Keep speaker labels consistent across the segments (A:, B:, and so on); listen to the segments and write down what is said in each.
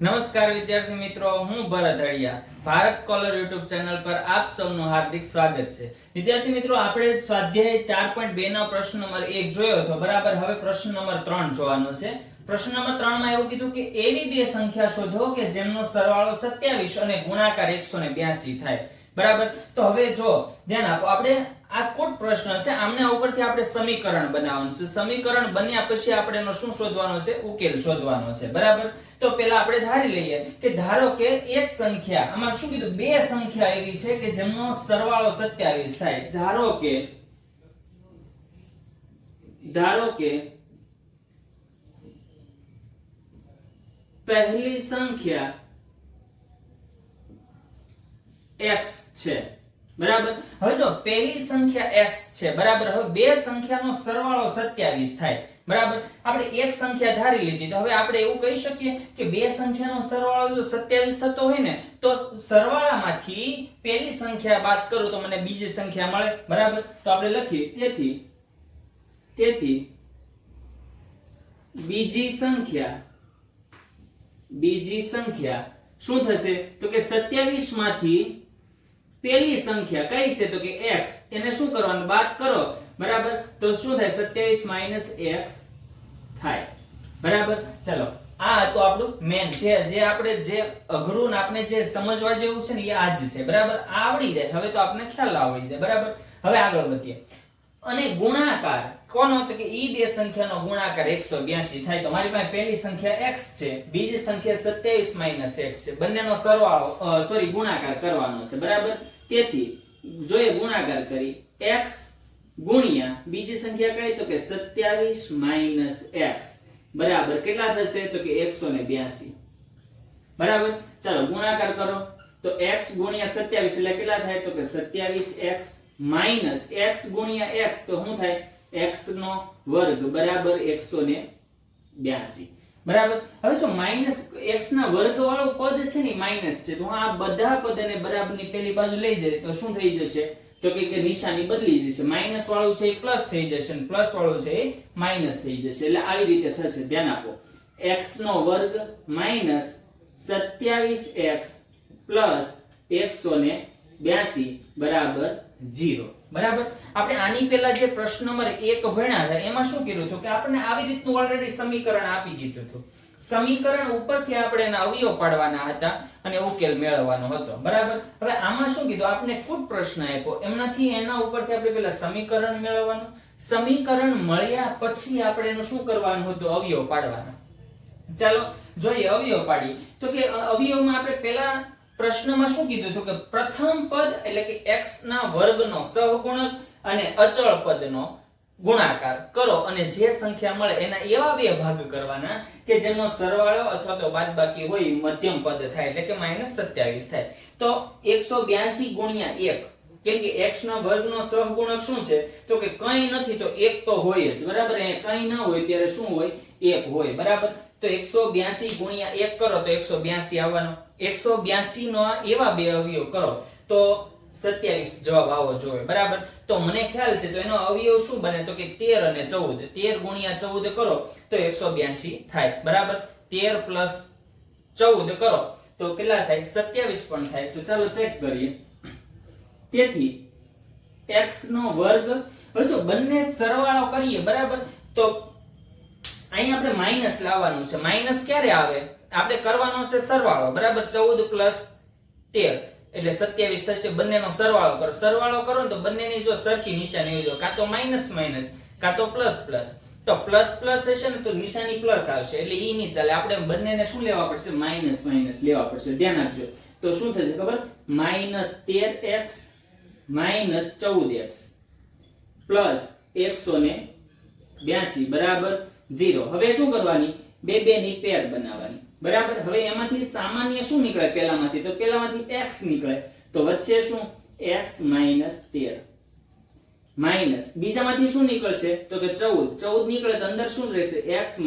A: નમસ્કાર વિદ્યાર્થી મિત્રો, હું ભરત હળિયા ભારત સ્કોલર યુટ્યુબ ચેનલ પર આપ સૌનું હાર્દિક સ્વાગત છે. વિદ્યાર્થી મિત્રો, આપણે સ્વાધ્યાય 4.2 ના પ્રશ્ન નંબર 1 જોયો હતો, બરાબર. હવે પ્રશ્ન નંબર 3 જોવાનો છે. પ્રશ્ન નંબર 3 માં એવું કીધું કે એવી બે સંખ્યા શોધો કે જેમનો સરવાળો 27 અને ગુણાકાર 182 થાય, બરાબર. તો હવે જો ધ્યાન આપો, આપણે આ કોટ પ્રશ્ન છે, આમના ઉપરથી આપણે સમીકરણ બનાવવાનું છે. સમીકરણ બન્યા પછી આપણે એનો શું શોધવાનો છે? ઉકેલ શોધવાનો છે, બરાબર. તો પહેલા આપણે ધારી લઈએ કે ધારો કે એક સંખ્યા, આમાં શું કીધું, બે સંખ્યા એવી છે કે જેમનો સરવાળો 27 થાય. ધારો કે પહેલી સંખ્યા x છે, બરાબર. હવે જો પહેલી સંખ્યા x છે, બરાબર. હવે બે સંખ્યાનો સરવાળો 27 થાય, બરાબર. આપણે એક સંખ્યા ધારી લીધી, તો હવે આપણે એવું કહી શકીએ કે બે સંખ્યાનો સરવાળો જો 27 થતો હોય ને, તો સરવાળામાંથી પહેલી સંખ્યા બાદ કરું તો મને બીજી સંખ્યા મળે, બરાબર. તો આપણે લખીએ તેથી બીજી સંખ્યા શું થશે? તો કે 27 માંથી પહેલી સંખ્યા કઈ છે? તો કે x. એને શું કરવાનું? બાદ કરો, બરાબર. તો શું થાય? 27 - x થાય, બરાબર. ચલો, આ તો આપણું મેન જે આપણે જે અઘરું ને આપણે જે સમજવા જેવું છે ને, એ આ જ છે, બરાબર. આ આવડી જાય, હવે તો આપણે ખ્યાલ આવડી જાય, બરાબર. હવે આગળ વધીએ. અને ગુણાકાર કોનો? તો કે ઈ બે સંખ્યાનો ગુણાકાર 182 થાય. તો મારી પાસે પહેલી સંખ્યા x છે, બીજી સંખ્યા 27 - x છે. બંનેનો સરવાળો ગુણાકાર કરવાનો છે, બરાબર. તેથી જોઈએ ગુણાકાર કરી, x ગુણ્યા બીજી સંખ્યા કઈ? તો કે 27 - x બરાબર કેટલા થશે? તો કે 182, બરાબર. ચાલો ગુણાકાર કરો, તો x ગુણ્યા 27 એટલે કેટલા થાય? તો કે 27x માઈનસ x ગુણ્યા x, તો શું થાય? x નો વર્ગ બરાબર 182, બરાબર. હવે જો માઈનસ x ના વર્ગ વાળું પદ છે ને, માઈનસ છે, તો આ બધા પદને બરાબરની પેલી બાજુ લઈ જાય તો શું થઈ જશે? તો કે નિશાની બદલી જશે. માઈનસ વાળું છે એ પ્લસ થઈ જશે અને પ્લસ વાળું છે એ માઈનસ થઈ જશે. એટલે આવી રીતે થશે, ધ્યાન આપો. x નો વર્ગ માઈનસ 27x પ્લસ 182 બરાબર 0, બરાબર. આપણે આની પહેલા જે પ્રશ્ન નંબર 1 ભણ્યા હતા એમાં શું કર્યું હતું કે આપણે આવી રીતનું ઓલરેડી સમીકરણ આપી દીધું હતું. સમીકરણ ઉપરથી આપણે એના અવયવ પાડવાના હતા અને ઉકેલ મેળવવાનો હતો, બરાબર. હવે આમાં શું કીધું? આપણે ખુદ પ્રશ્ન આપ્યો, એમનાથી એના ઉપરથી આપણે પહેલા સમીકરણ મેળવવાનું. સમીકરણ મળ્યા પછી આપણે એનું શું કરવાનું હતું? અવયવ પાડવાના. ચાલો જોઈએ, અવયવ પાડીએ. તો કે અવયવમાં આપણે પહેલા પ્રશ્નમાં શું કીધું હતું કે પ્રથમ પદ એટલે કે x ના વર્ગનો સહગુણક અને અચળ પદનો ગુણાકાર કરો અને જે સંખ્યા મળે એના એવા બે ભાગ કરવાના કે જેનો સરવાળો અથવા તો બાદબાકી હોય મધ્યમ પદ થાય, એટલે કે -27 થાય. તો 182 ગુણ્યા 1, કેમ કે x ના વર્ગનો સહગુણક શું છે? તો કે કંઈ નથી તો 1 તો હોય જ, બરાબર. એ કંઈ ના હોય ત્યારે શું હોય? 1 હોય, બરાબર. તો 182 ગુણ્યા 1 કરો તો 182 આવવાનો. 182 નો એવા બે અવયવ કરો તો 27 જવાબ આવો જોઈએ, બરાબર. તો મને ખ્યાલ છે, તો એનો અવયવ શું બને? તો કે 13 અને 14. 13 ગુણ્યા 14 કરો તો 182 થાય, બરાબર. 13 પ્લસ 14 કરો તો કેટલા થાય? 27 પણ થાય. તો ચાલો ચેક કરીએ. તેથી x નો વર્ગ, હવે જો બંને સરવાળો કરીએ, બરાબર, તો અહીં આપણે માઈનસ લાવવાનું છે. માઈનસ ક્યારે આવે? આપણે કરવાનો છે સરવાળો, બરાબર. 14 પ્લસ 13 એટલે 27 થશે. બંનેનો સરવાળો કરો. સરવાળો કરો ને તો બંનેની જો સરખી નિશાની હોય, કાં તો માઈનસ માઈનસ કાં તો પ્લસ પ્લસ. તો પ્લસ પ્લસ હશે ને તો નિશાની પ્લસ આવશે, એટલે ઈ નહીં ચાલે. આપણે બંનેને શું લેવા પડશે? માઈનસ માઈનસ લેવા પડશે. ધ્યાન આપજો. તો શું થશે ખબર? -13x માઈનસ 14x પ્લસ 182 બરાબર 0. હવે શું કરવાની? બે ની પેર બનાવવાની, બરાબર. હવે એમાંથી સામાન્ય શું નીકળે? પહેલામાંથી તો પહેલામાંથી x નીકળે, તો વચ્ચે શું? x - 13 માઈનસ બીજામાંથી શું નીકળશે? તો કે 14 નીકળે તો અંદર શું રહેશે? x -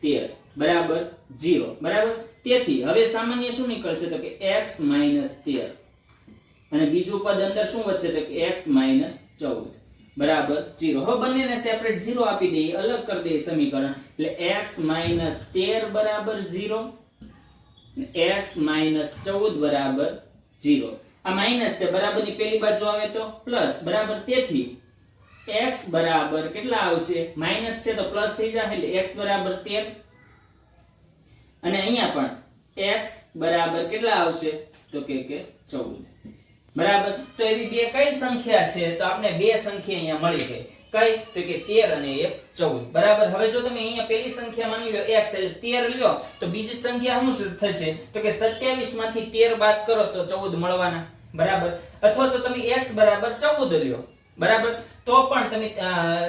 A: 13 બરાબર 0, બરાબર. તેથી હવે સામાન્ય શું નીકળશે? તો કે x - 13 અને બીજું પદ અંદર શું વધશે? તો કે x - 14 બરાબર 0. હવે બંનેને સેપરેટ 0 આપી દઈએ, અલગ કરી દઈએ સમીકરણ, એટલે x - 13 બરાબર 0 x માઇનસ 14 બરાબર 0. આ માઇનસ છે, બરાબરની પેલી બાજુ આવે તો પ્લસ, બરાબર. તેથી x બરાબર કેટલા આવશે? માઇનસ છે તો પ્લસ થઈ જાય એટલે x બરાબર 13. અને અહીંયા પણ x બરાબર કેટલા આવશે? તો કે 14. બરાબર. તો એવી બે કઈ સંખ્યા છે? તો આપણે બે સંખ્યા અહીંયા મળી ગઈ. કઈ? તો કે 13 અને 14. બરાબર. હવે જો તમે અહીંયા પહેલી સંખ્યા માની લો x એટલે 13 લ્યો, તો બીજી સંખ્યા શું થશે? તો કે 27 માંથી 13 બાદ કરો તો 14 મળવાના. બરાબર. અથવા તો તમે x બરાબર 14 લ્યો, બરાબર, તો પણ તમે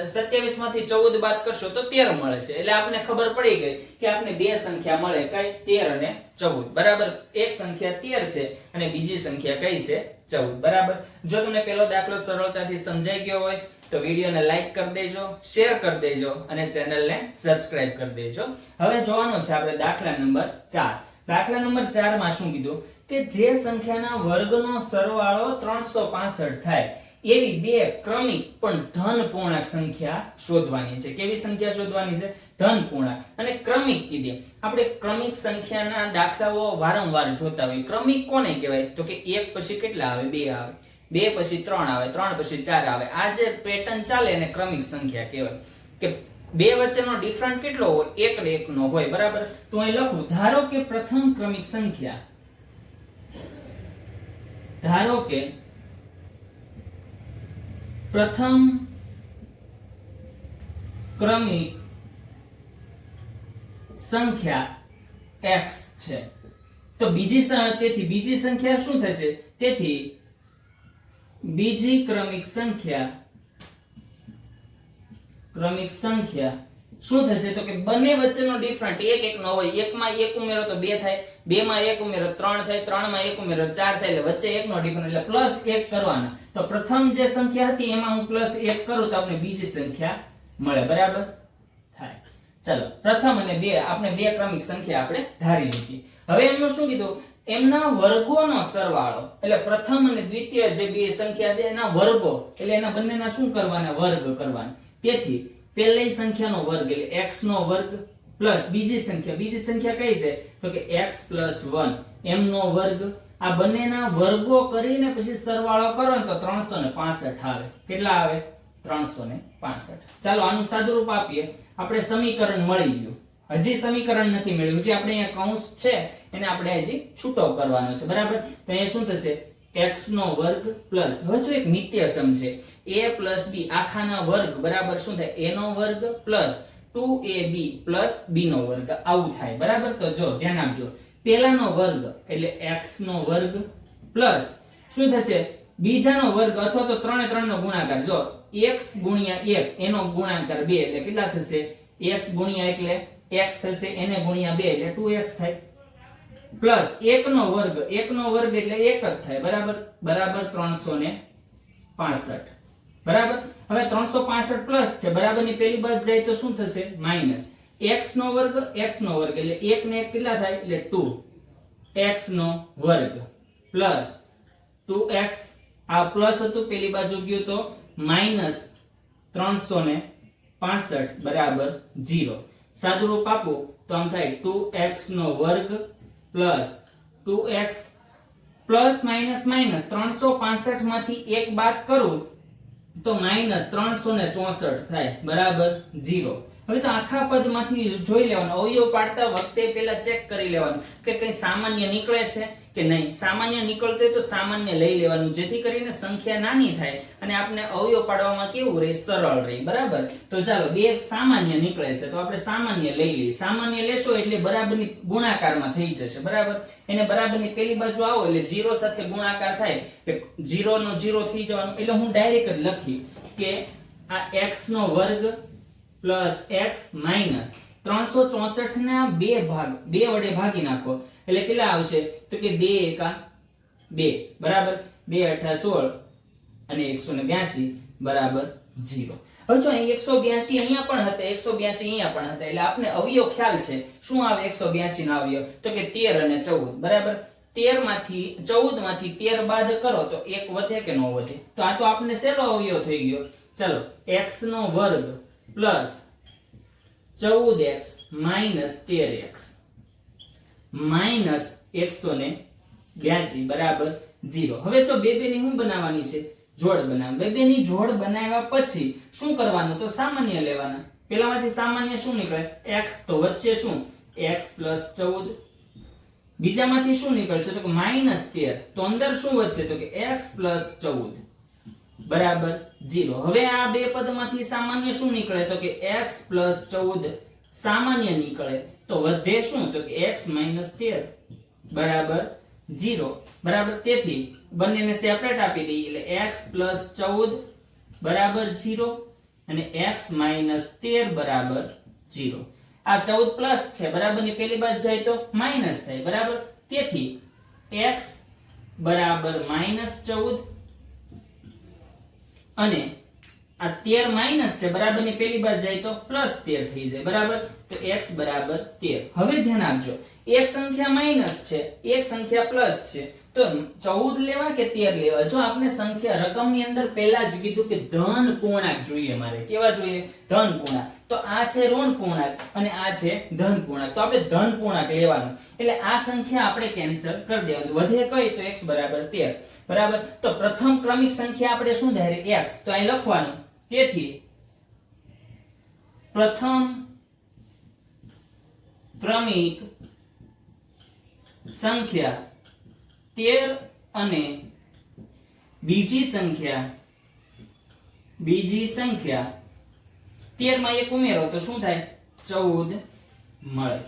A: 27 માંથી 14 બાદ કરશો તો 13 મળે છે. એટલે આપણને ખબર પડી ગઈ કે આપણે બે સંખ્યા મળે, કઈ? 13 અને 14. બરાબર. એક સંખ્યા 13 છે અને બીજી સંખ્યા કઈ છે? 14. બરાબર. જો તમને પહેલો દાખલો સરળતાથી સમજાઈ ગયો હોય તો વિડીયોને લાઈક કરી દેજો, શેર કરી દેજો અને ચેનલને સબસ્ક્રાઇબ કરી દેજો. હવે જોવાનો છે આપણે દાખલા નંબર 4. દાખલા નંબર 4 માં શું કીધું કે જે સંખ્યાના વર્ગનો સરવાળો 365 થાય એવી બે ક્રમિક પણ ધન પૂર્ણાંક સંખ્યા શોધવાની છે. કેવી સંખ્યા શોધવાની છે? ધન પૂર્ણાંક. અને ક્રમિક કીધી. આપણે ક્રમિક સંખ્યાના દાખલાઓ વારંવાર જોતા હોય. ક્રમિક કોને કહેવાય? તો કે એક પછી કેટલા આવે? બે આવે. બે પછી 3 આવે, 3 પછી 4 આવે. આ જે પેટર્ન ચાલે એને ક્રમિક સંખ્યા કહેવાય. કે બે વચ્ચેનો ડિફરન્ટ કેટલો હોય? 1 ને 1 નો હોય. બરાબર. તો અહીં લખું, ધારો કે પ્રથમ ક્રમિક સંખ્યા, ધારો કે પ્રથમ ક્રમિક સંખ્યા x છે. તો તેથી બીજી સંખ્યા શું થશે? તેથી બીજી ક્રમિક સંખ્યા શું થશે? તો કે બંને વચ્ચેનો ડિફરન્ટ 1 1 નો હોય. 1 માં 1 ઉમેરો તો 2 થાય, 2 માં 1 ઉમેરો 3 થાય, 3 માં 1 ઉમેરો 4 થાય, એટલે વચ્ચે 1 નો ડિફરન્ટ એટલે પ્લસ 1 કરવાના. તો પ્રથમ જે સંખ્યા હતી એમાં હું પ્લસ 1 કરું તો આપણે બીજી સંખ્યા મળે. બરાબર થાય. ચલો, પ્રથમ અને બે આપણે બે ક્રમિક સંખ્યા આપણે ધારી લીધી. હવે એમનું શું કીધું? એમના વર્ગોનો સરવાળો, એટલે પ્રથમ અને દ્વિતીય જે બે સંખ્યા છે એના વર્ગો, એટલે એના બંનેના શું કરવાના? વર્ગ કરવાના. તેથી પહેલી સંખ્યાનો વર્ગ એટલે x નો વર્ગ પ્લસ બીજી સંખ્યા કઈ છે? તો કે x + 1 એમનો વર્ગ. આ બંનેના વર્ગો કરીને પછી સરવાળો કરો ને તો 365 આવે. કેટલા આવે? 365. ચાલો આનું સાદું રૂપ આપીએ. આપણે સમીકરણ મળી ગયું. હજી સમીકરણ નથી મળ્યું, હજી આપણે અહીંયા કૌંસ છે એને આપણે હજી છૂટો કરવાનો છે. બરાબર. તો અહીંયા શું થશે? x નો વર્ગ પ્લસ, હવે જો એક નિત્ય સમ છે, a + b આખાના વર્ગ બરાબર શું થાય? a નો વર્ગ પ્લસ 2ab પ્લસ b નો વર્ગ. આવું થાય. બરાબર. તો જો ધ્યાન આપજો, પહેલાનો વર્ગ એટલે x નો વર્ગ પ્લસ શું થશે? બીજાનો વર્ગ અથવા તો 3 3 નો ગુણાકાર. જો x * 1 એનો ગુણાકાર 2 એટલે કેટલા થશે? x * એટલે x થશે, એને ગુણ્યા 2 એટલે 2x થાય. પ્લસ 1 નો વર્ગ એટલે 1 જ થાય. બરાબર. બરાબર 365. બરાબર. હવે 365 પ્લસ છે, બરાબરની પેલી બાજુ જાય તો શું થશે? માઈનસ x નો વર્ગ એટલે 1 ને 1 કેટલા થાય? એટલે 2 x નો વર્ગ પ્લસ 2x. આ પ્લસ હતું, પેલી બાજુ ગયું તો માઈનસ 365 બરાબર 0. સાદું રૂપ આપો તો આમ થાય 2x નો વર્ગ પ્લસ 2x પ્લસ માઈનસ 365 માંથી 1 બાદ કરું તો માઈનસ 364 થાય. બરાબર 0. હવે તો આખા પદમાંથી જોઈ લેવાનું, અવયવ પાડતા વખતે પહેલા ચેક કરી લેવાનું કે કઈ સામાન્ય નીકળે છે કે નહીં. સામાન્ય નીકળતો હોય તો સામાન્ય લઈ લેવાનું, જેથી કરીને સંખ્યા નાની થાય અને આપણે અવયવ પાડવામાં કેવું રહે? સરળ રહે. બરાબર. તો ચાલો બે સામાન્ય નીકળે છે તો આપણે સામાન્ય લઈ લઈએ. સામાન્ય લેશો એટલે બરાબરની ગુણાકારમાં થઈ જશે. બરાબર. એને બરાબરની પેલી બાજુ આવો એટલે 0 સાથે ગુણાકાર થાય, 0 નો 0 થઈ જવાનું. એટલે હું ડાયરેક્ટ જ લખી કે આ x નો વર્ગ પ્લસ x માઈનસ 364 ના બે વડે ભાગી નાખો એટલે કેટલા આવશે? તો કે 2 એકા 2. બરાબર. 2 અઠા 16 અને 182 બરાબર 0. હવે જો 182 અહીંયા પણ હતા, 182 અહીંયા પણ હતા, એટલે આપને અવયવ ખ્યાલ છે. શું આવે 182 નો અવયવ? તો કે 13 અને 14. બરાબર. 14 માંથી 13 બાદ કરો તો 1 વધે કે ન વધે? તો આ તો આપણે શેનો અવયવ થઈ ગયો? ચલો, x નો વર્ગ plus 14x minus 13x minus 182 બરાબર 0. હવે જો બે ની શું બનાવવાની છે? જોડ બનાવવાની. બે ની જોડ બનાવ્યા પછી શું કરવાનું? તો સામાન્ય લેવાના. પેલામાંથી સામાન્ય શું નીકળે? x, તો વચ્ચે શું? x + 14. બીજામાંથી શું નીકળશે? તો કે -13. તો અંદર શું વધશે? તો કે x + 14 બરાબર 0. હવે આ બે પદમાંથી સામાન્ય શું નીકળે? તો કે x + 14 સામાન્ય નીકળે તો વધે શું? તો કે x - 13 બરાબર 0 બરાબર. તેથી બંનેને સેપરેટ આપી દઈએ એટલે x + 14 બરાબર 0 અને x - 13 બરાબર 0. આ 14 પ્લસ છે બરાબર ની પેલી બાજુ જાય તો માઈનસ થાય બરાબર. તેથી x બરાબર -14 અને આ 13 માઈનસ છે બરાબર ની પેલી બાજુ જાય તો +13 થઈ જાય બરાબર. તો x બરાબર 13. હવે ધ્યાન આપજો, એક સંખ્યા માઈનસ છે, એક સંખ્યા પ્લસ છે, તો 14 લેવા કે 13 લેવા? જો આપણે સંખ્યા રકમની અંદર પહેલા જ કીધું કે ધન પૂર્ણાંક જોઈએ મારે. કેવા જોઈએ? ધન પૂર્ણાંક. તો આ છે ઋણ પૂર્ણાંક અને આ છે ધન પૂર્ણાંક. તો આપણે ધન પૂર્ણાંક લેવાનું એટલે આ સંખ્યા આપણે કેન્સલ કરી દેવાની. વધે કઈ? તો x બરાબર 13 બરાબર. તો પ્રથમ ક્રમિક સંખ્યા આપણે શું ધારી? x. તો અહીં લખવાનું. તેથી પ્રથમ ક્રમિક સંખ્યા 13 અને બીજી સંખ્યા 13 માં એક ઉમેરો તો શું થાય? 14 મળે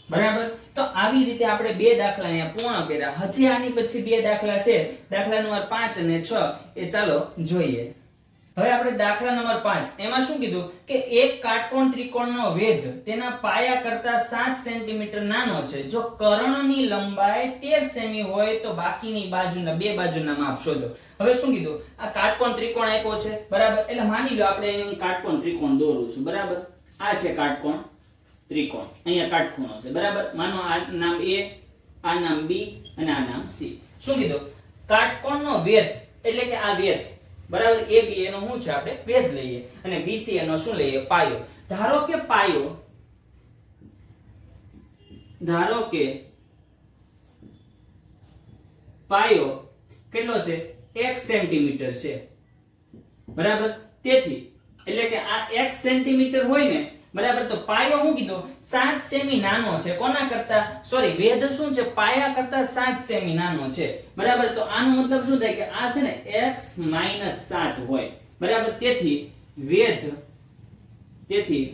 A: બરાબર. તો આવી રીતે આપણે બે દાખલા અહીંયા પૂર્ણ કર્યા. હજી આની પછી બે દાખલા છે, દાખલા નંબર 5 અને 6 એ ચાલો જોઈએ. હવે આપણે દાખલા નંબર 5 એમાં શું કીધું કે એક કાટકોણ ત્રિકોણનો વેધ તેના પાયા કરતા 7 સેન્ટીમીટર નાનો છે. જો કર્ણની લંબાઈ 13 સેમી હોય તો બાકીની બાજુના બે બાજુના માપ શોધો. હવે શું કીધું? આ કાટકોણ ત્રિકોણ આપ્યો છે બરાબર. એટલે માની લો આપણે અહીં કાટકોણ ત્રિકોણ દોરું છું બરાબર. આ છે કાટકોણ ત્રિકોણ, અહીંયા કાટખૂણો છે બરાબર. માનો આ નામ A, આ નામ B અને આ નામ C. શું કીધું? કાટકોણનો વેધ એટલે કે આ વેધ બરાબર. AB એનો શું છે? આપણે વેધ લઈએ અને BC એનો શું લઈએ? પાયો. ધારો કે પાયો કેટલો છે? 1 સેન્ટીમીટર છે બરાબર. તેથી એટલે કે આ 1 સેન્ટીમીટર હોય ને બરાબર. તો પાયો શું કીધો? 7 સેમી નાનો છે. કોના કરતા? સોરી, વેધ શું છે? પાયા કરતા 7 સેમી નાનો છે બરાબર. તો આનો મતલબ શું થાય કે આ છે ને x - 7 હોય બરાબર. તેથી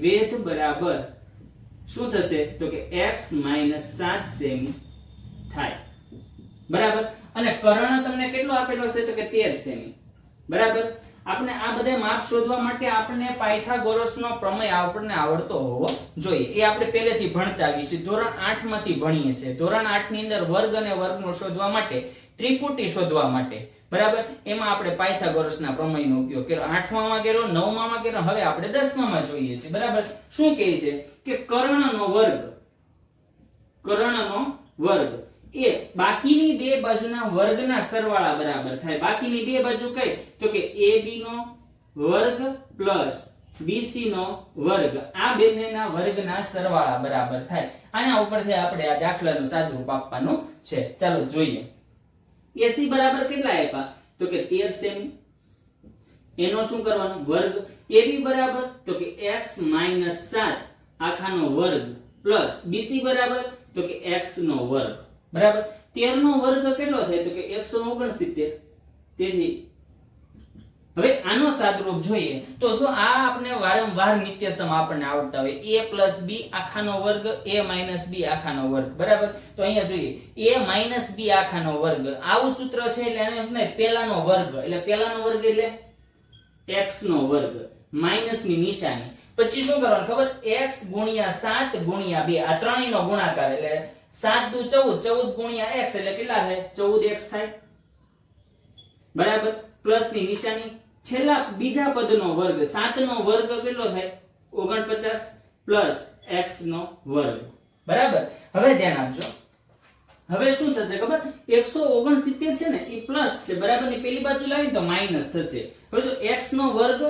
A: વેધ બરાબર શું થશે? તો કે x - 7 સેમી થાય બરાબર. અને કર્ણ તમને કેટલો આપેલો છે? તો કે 13 સેમી બરાબર. આપણે આ બધા માપ શોધવા માટે આપણે પાયથાગોરસનો પ્રમેય આપણને આવડતો હોવો જોઈએ. એ આપણે પહેલેથી ભણતા આવીએ છીએ, ધોરણ 8 માંથી ભણીએ છીએ. ધોરણ 8 ની અંદર વર્ગ અને વર્ગમૂળ શોધવા માટે, ત્રિપુટી શોધવા માટે બરાબર, એમાં આપણે પાયથાગોરસના પ્રમેયનો ઉપયોગ કર્યો. 8મા માં કર્યો, 9મા માં કર્યો, હવે આપણે 10મા માં જોઈએ છીએ બરાબર. શું કહે છે કે કર્ણનો વર્ગ એ બાકીની બે બાજુના વર્ગના સરવાળા બરાબર થાય. બાકીની બે બાજુ કઈ? તો કે AB નો વર્ગ પ્લસ BC નો વર્ગ. આ બંનેના વર્ગના સરવાળા બરાબર થાય. આના ઉપરથી આપણે આ દાખલાનું સાદુરૂપ આપવાનું છે. ચાલો જોઈએ. AC બરાબર કેટલા આપ્યા? તો કે 13 સેમી. એનો શું કરવાનો? વર્ગ. AB બરાબર તો કે x - 7 આખાનો વર્ગ પ્લસ BC બરાબર તો કે x નો વર્ગ બરાબર. 13 નો વર્ગ કેટલો થાય? તો કે 169. તેથી હવે આનો સાદુરૂપ જોઈએ તો જો આ આપણે વારંવાર નિત્યસમ આપણને આવડતા હોય, a + b આખાનો વર્ગ, a - b આખાનો વર્ગ બરાબર. તો અહીંયા જોઈએ a - b આખાનો વર્ગ. આવું સૂત્ર છે એટલે આને શું થાય? પહેલાનો વર્ગ. એટલે પહેલાનો વર્ગ એટલે x નો વર્ગ માઈનસ ની નિશાની. પછી શું કરવાનું ખબર? x * 7 * 2 આ ત્રણેયનો ગુણાકાર એટલે 7 દુ 14, 14 * x એટલે કેટલા થાય? 14x થાય બરાબર. પ્લસ ની નિશાની. છેલ્લા બીજા પદનો વર્ગ, 7 નો વર્ગ કેટલો થાય? 49 પ્લસ x નો વર્ગ બરાબર. હવે ધ્યાન આપજો. હવે શું થશે ખબર? 169 છે ને એ પ્લસ છે બરાબર. ની પેલી બાજુ લાવી તો માઈનસ થશે. હવે જો x નો વર્ગ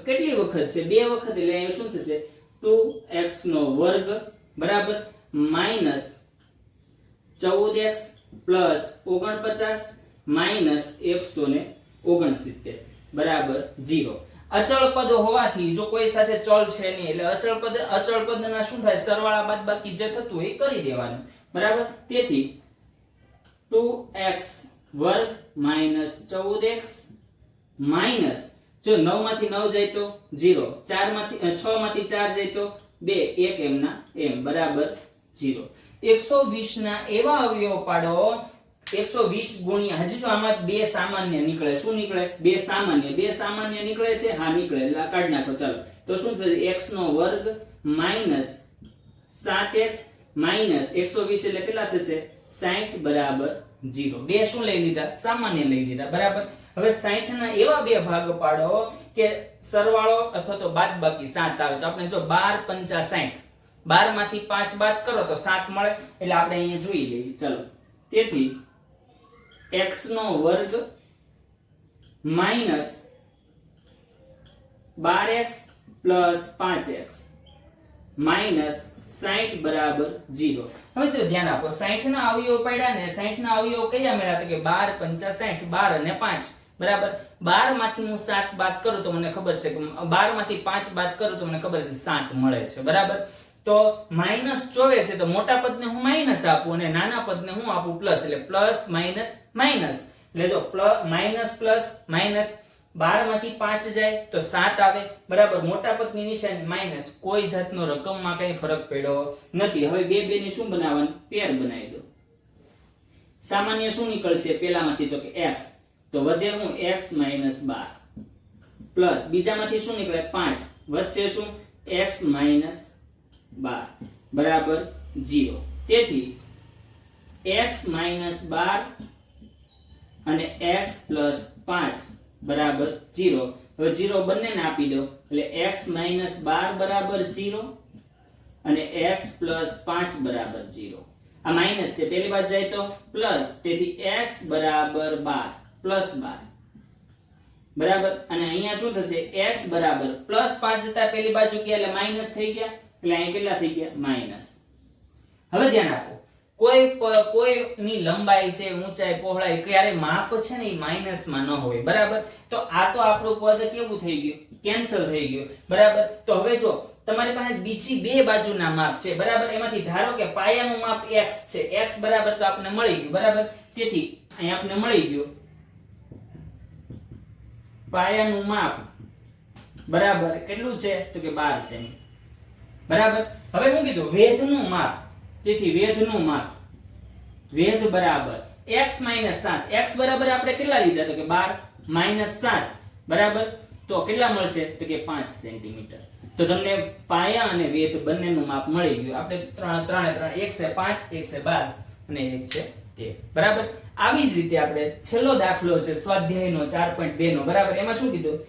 A: કેટલી વખત છે? બે વખત. એટલે અહીં શું થશે? 2x નો વર્ગ બરાબર માઈનસ 14x પ્લસ 49 માઇનસ 169 બરાબર 0. અચળ પદ હોવાથી જો કોઈ સાથે ચલ છે નહીં એટલે અચળ પદના શું થાય સરવાળા બાદબાકી જે થતું હોય એ કરી દેવાનું બરાબર. તેથી 2x વર્ગ માઇનસ 14x માઇનસ જો 9 માંથી 9 જાય તો 0, 4 માંથી 6 માંથી 4 જાય તો 2, 1 એમના એમ બરાબર 0. 120 ના એવા અવયવો પાડો 120 ગુણ્યા હજી જો આમાં બે સામાન્ય નીકળે. શું નીકળે? બે સામાન્ય નીકળે છે. હા નીકળે એટલે કાઢી નાખો. ચાલો તો શું થશે? x નો વર્ગ માઇનસ 7x માઇનસ 120 એટલે કેટલા થશે? 60 બરાબર 0. બે શું લઈ લીધા? સામાન્ય લઈ લીધા બરાબર. હવે 60 ના એવા બે ભાગ પાડો કે સરવાળો અથવા તો બાદબાકી 7 આવે તો આપણે જો 12 પંચા 60, 12 માંથી 5 બાદ કરો તો 7 મળે એટલે આપણે અહીંયા જોઈ લઈએ. ચલો તેથી x નો વર્ગ minus 12x plus 5x minus 60 બરાબર 0. હવે તો ધ્યાન આપો 60 ના અવયવો પડ્યા ને 60 ના અવયવો કયા મળ્યા? તો કે 12 પંચા 60, 12 અને 5 બરાબર. 12 માંથી હું 7 બાદ કરું તો મને ખબર છે કે 12 માંથી 5 બાદ કરું તો મને ખબર છે 7 મળે છે બરાબર. તો માઇનસ 24 છે તો મોટા પદને હું માઇનસ આપું અને નાના પદને હું આપું પ્લસ એટલે પ્લસ માઇનસ માઇનસ એટલે જો માઇનસ પ્લસ માઇનસ 12 માંથી 5 જાય તો 7 આવે બરાબર. મોટા પદની નિશાની માઇનસ. કોઈ જાતનો રકમમાં કઈ ફરક પડ્યો નથી. હવે બે ની શું બનાવવાનું? પેર બનાવી દો. સામાન્ય શું નીકળશે પેલામાંથી? તો કે x તો વધે હું x માઇનસ 12 પ્લસ બીજામાંથી શું નીકળે? 5 વધશે શું? x માઇનસ 12 બરાબર 0. તેથી x માઇનસ 12 અને x પ્લસ 5 બરાબર 0. હવે 0 બંનેને આપી દો એટલે x માઇનસ 12 બરાબર 0 અને x પ્લસ 5 બરાબર 0. આ માઇનસ છે પેલી બાજુ જાય તો પ્લસ તેથી x બરાબર 12 પ્લસ 12 બરાબર. અને અહીંયા શું થશે? x બરાબર પ્લસ 5 જતા પેલી બાજુ ગયા એટલે માઇનસ થઈ ગયા એટલે અહીં કેટલા થઈ ગયા? માઇનસ. હવે ધ્યાન આપો કોઈની લંબાઈ છે, ઊંચાઈ, પહોળાઈ ક્યારે માપ છે ને એ માઇનસ માં ન હોય બરાબર. તો આ તો આપણું પદ કેવું થઈ ગયું? કેન્સલ થઈ ગયું બરાબર. તો હવે જો તમારી પાસે બીજી બે બાજુના માપ છે બરાબર. એમાંથી ધારો કે પાયાનું માપ x છે. x બરાબર તો આપણને મળી ગયું બરાબર. તેથી અહીં આપણને મળી ગયું પાયાનું માપ બરાબર કેટલું છે? તો કે 12 સેમી બરાબર. હવે હું કીધું વેધનું માપ. તેથી વેધનું માપ વેધ બરાબર x માઇનસ 7. x બરાબર આપણે કેટલા લીધા? તો કે 12 માઇનસ 7 બરાબર. તો કેટલા મળશે? તો કે 5 સેન્ટીમીટર. તો તમને પાયા અને વેધ બંનેનું માપ મળી ગયું. આપણે ત્રણે એક છે 5, એક છે 12 અને એક છે 13 બરાબર. આવી જ રીતે આપણે છેલ્લો દાખલો છે સ્વાધ્યાયનો 4.2 નો બરાબર. એમાં શું કીધું?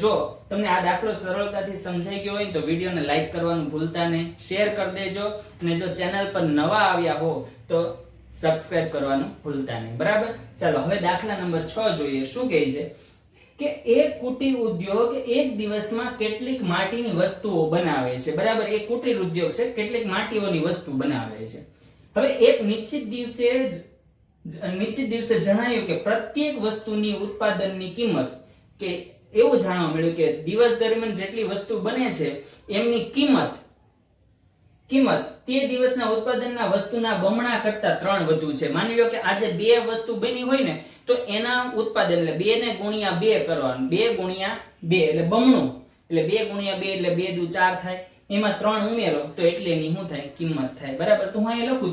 A: જો તમને આ દાખલો સરળતાથી સમજાઈ ગયો હોય તો વિડીયોને લાઈક કરવાનું ભૂલતા નહીં, શેર કરી દેજો અને જો ચેનલ પર નવા આવ્યા હો તો સબસ્ક્રાઇબ કરવાનું ભૂલતા નહીં બરાબર. ચાલો હવે દાખલા નંબર 6 જોઈએ. શું કહે છે કે એક કુટીર ઉદ્યોગ એક દિવસમાં કેટલીક માટીની વસ્તુઓ બનાવે છે બરાબર. એક કુટીર ઉદ્યોગ છે કેટલીક માટીઓની વસ્તુ બનાવે છે. હવે એક નિશ્ચિત દિવસે જણાયું કે પ્રત્યેક વસ્તુની ઉત્પાદનની કિંમત કે એવું જાણવા મળ્યું કે દિવસ દરમિયાન જેટલી વસ્તુ બને છે એમની કિંમત તે દિવસના ઉત્પાદનના વસ્તુના બમણા કરતા 3 વધુ છે. માની લો કે આજે 2 વસ્તુ બની હોય ને તો એના ઉત્પાદન એટલે 2 ને ગુણ્યા 2 કરવાનું. 2 ગુણ્યા 2 એટલે બમણું એટલે 2 ગુણ્યા 2 એટલે 2 દુ 4 થાય. એમાં 3 ઉમેરો તો એટલે એની શું થાય? કિંમત થાય બરાબર. તો હું અહીં લખું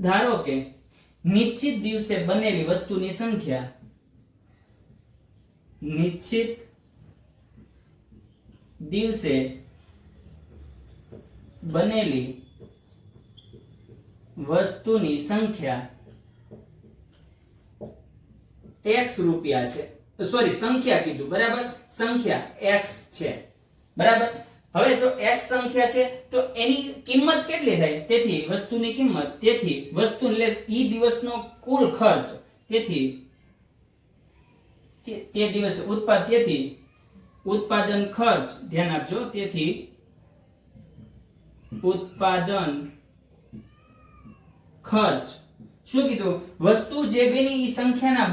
A: ધારો કે નિશ્ચિત દિવસે બનેલી વસ્તુની સંખ્યા નિશ્ચિત દિવસે બનેલી વસ્તુની સંખ્યા x રૂપિયા છે. સોરી સંખ્યા કીધું બરાબર. સંખ્યા x છે બરાબર. હવે જો x સંખ્યા છે તો એની કિંમત કેટલી થાય? તેથી વસ્તુની કિંમત તેથી વસ્તુ એટલે ઈ દિવસનો કુલ ખર્ચ તેથી તે દિવસ ઉત્પાદન ખર્ચ ધ્યાન આપજો. તેથી ઉત્પાદન ખર્ચ શું કીધું વસ્તુ જે બેની ઈ સંખ્યાના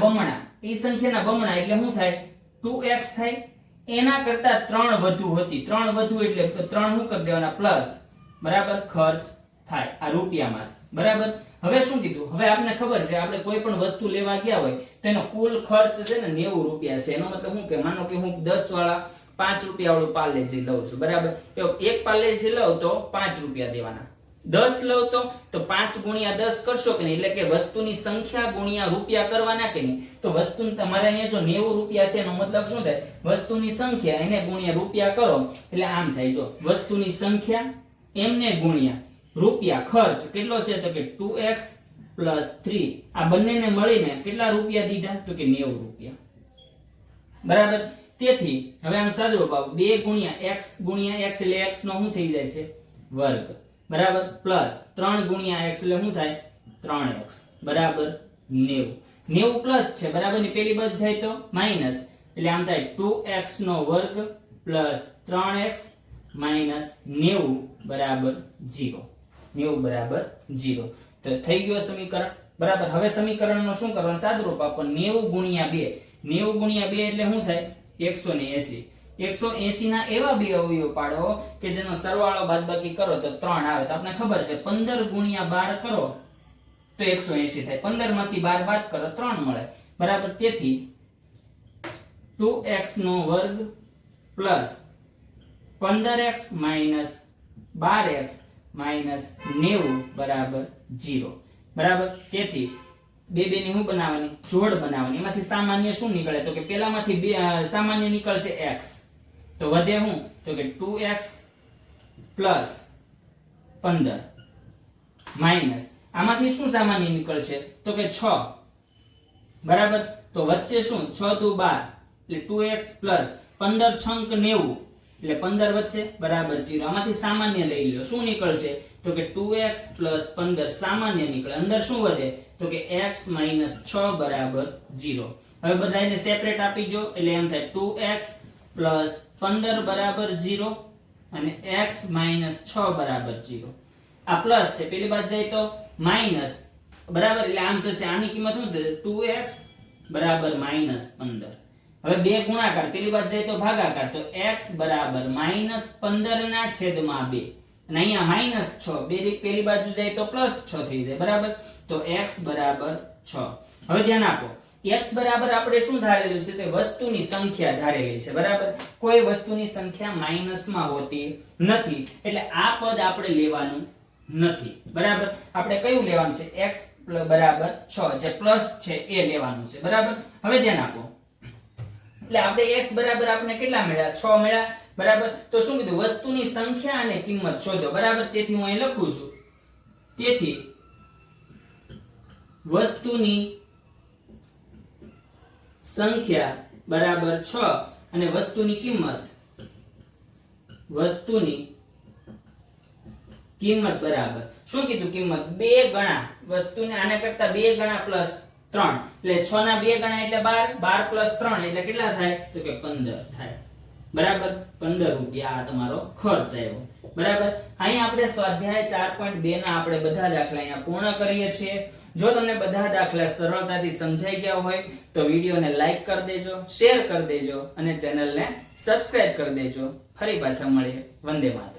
A: બમણા એટલે શું થાય 2x થાય એના કરતા 3 વધુ હતી 3 વધુ એટલે 3 શું કરી દેવાના પ્લસ બરાબર ખર્ચ થાય આ રૂપિયામાં બરાબર હવે શું કીધું હવે આપને ખબર છે આપણે કોઈ પણ વસ્તુ લેવા ગયા હોય તો એનો કુલ ખર્ચ છે ને 90 રૂપિયા છે એનો મતલબ શું કે માનો કે હું 10 વાળા 5 રૂપિયા વાળું પાર્લેજી લઉં છું બરાબર તો એક પાર્લેજી લઉં તો 5 રૂપિયા દેવાના 10 લઉં તો 5 ગુણ્યા 10 કરશો કે નહીં એટલે કે વસ્તુની સંખ્યા ગુણ્યા રૂપિયા કરવાના કે નહીં તો વસ્તુ તમારે અહીંયા જો 90 રૂપિયા છે એનો મતલબ શું થાય વસ્તુની સંખ્યા એને ગુણ્યા રૂપિયા કરો એટલે આમ થાય જો વસ્તુની સંખ્યા એમને ગુણ્યા રૂપિયા ખર્ચ કેટલો છે તો કે 2x 3 આ બંનેને મળીને કેટલા રૂપિયા દીધા તો કે 90 રૂપિયા બરાબર તેથી હવે આમ સાદુરૂપ આવો 2 ગુણ્યા x એટલે x નો શું થઈ જાય છે વર્ગ બરાબર પ્લસ 3 ગુણ્યા x એટલે શું થાય 3x બરાબર 90 પ્લસ છે બરાબર ની પેલી બાજુ જાય તો માઈનસ એટલે આમ થાય 2x નો વર્ગ પ્લસ 3x માઈનસ 90 બરાબર 0 તો થઈ ગયો સમીકરણ બરાબર હવે સમીકરણનો શું કરવાનું સાદુરૂપ આપવાનું 90 ગુણ્યા 2 એટલે શું થાય 180 ના એવા બે અવયવ પાડો કે જેનો સરવાળો બાદબાકી કરો તો 3 આવે તો આપણે ખબર છે 15 ગુણ્યા 12 કરો તો 180 થાય 15 માંથી 12 બાદ કરો 3 મળે બરાબર તેથી 2x નો વર્ગ plus 15x minus 12x minus 90 બરાબર 0 બરાબર તેથી બે ની શું બનાવવાની જોડ બનાવવાની એમાંથી સામાન્ય શું નીકળે તો કે પેલામાંથી સામાન્ય નીકળશે x તો વધે શું તો કે 2x 15 માઈનસ આમાંથી શું સામાન્ય નીકળશે તો કે 6 બરાબર તો વધશે શું 6 દુ 12 એટલે 2x 15 છંક 90 એટલે 15 વધશે બરાબર 0 આમાંથી સામાન્ય લઈ લો શું નીકળશે તો કે 2x 15 સામાન્ય નીકળે અંદર શું વધે તો કે x 6 બરાબર 0 હવે બધાને સેપરેટ આપી દો એટલે એમ થાય 2x 15 બરાબર 0 અને x 6 બરાબર 0 આ પ્લસ છે પેલી બાજુ જાય તો માઈનસ બરાબર એટલે આમ થશે આની કિંમત શું થશે 2x બરાબર 15 હવે બે ગુણાકાર પેલી બાજુ જાય તો ભાગાકાર તો x બરાબર -15 ના છેદમાં 2 અને અહીંયા -6 બે પેલી બાજુ જાય તો +6 થઈ જાય બરાબર તો x બરાબર 6 હવે ધ્યાન આપો x બરાબર આપણે શું ધારેલું છે તે વસ્તુની સંખ્યા ધારેલી છે બરાબર કોઈ વસ્તુની સંખ્યા માઈનસમાં હોતી નથી એટલે આ પદ આપણે લેવાનું નથી બરાબર આપણે કયું લેવાનું છે x બરાબર 6 જે પ્લસ છે એ લેવાનું છે બરાબર હવે ધ્યાન આપો એટલે આપણે x બરાબર આપણે કેટલા મળ્યા 6 મળ્યા બરાબર તો શું કીધું વસ્તુની સંખ્યા અને કિંમત શોધો બરાબર તેથી હું અહીં લખું છું તેથી વસ્તુની સંખ્યા બરાબર 6 અને વસ્તુની કિંમત બરાબર શું કીધું કિંમત 2 ગણા વસ્તુને આના કરતા 2 ગણા પ્લસ 3 એટલે 6 ના 2 ગણા એટલે 12 12 + 3 એટલે કેટલા થાય તો કે 15 થાય બરાબર 15 રૂપિયા આ તમારો ખર્ચ આવ્યો બરાબર અહીં આપણે સ્વાધ્યાય 4.2 ના આપણે બધા દાખલા અહીંયા પૂર્ણ કરીએ છીએ જો તમને બધા દાખલા સરળતાથી સમજાઈ ગયા હોય તો વિડિયોને લાઈક કરી દેજો શેર કરી દેજો અને ચેનલને સબસ્ક્રાઇબ કરી દેજો ફરી પાછા મળીએ વંદે માતરમ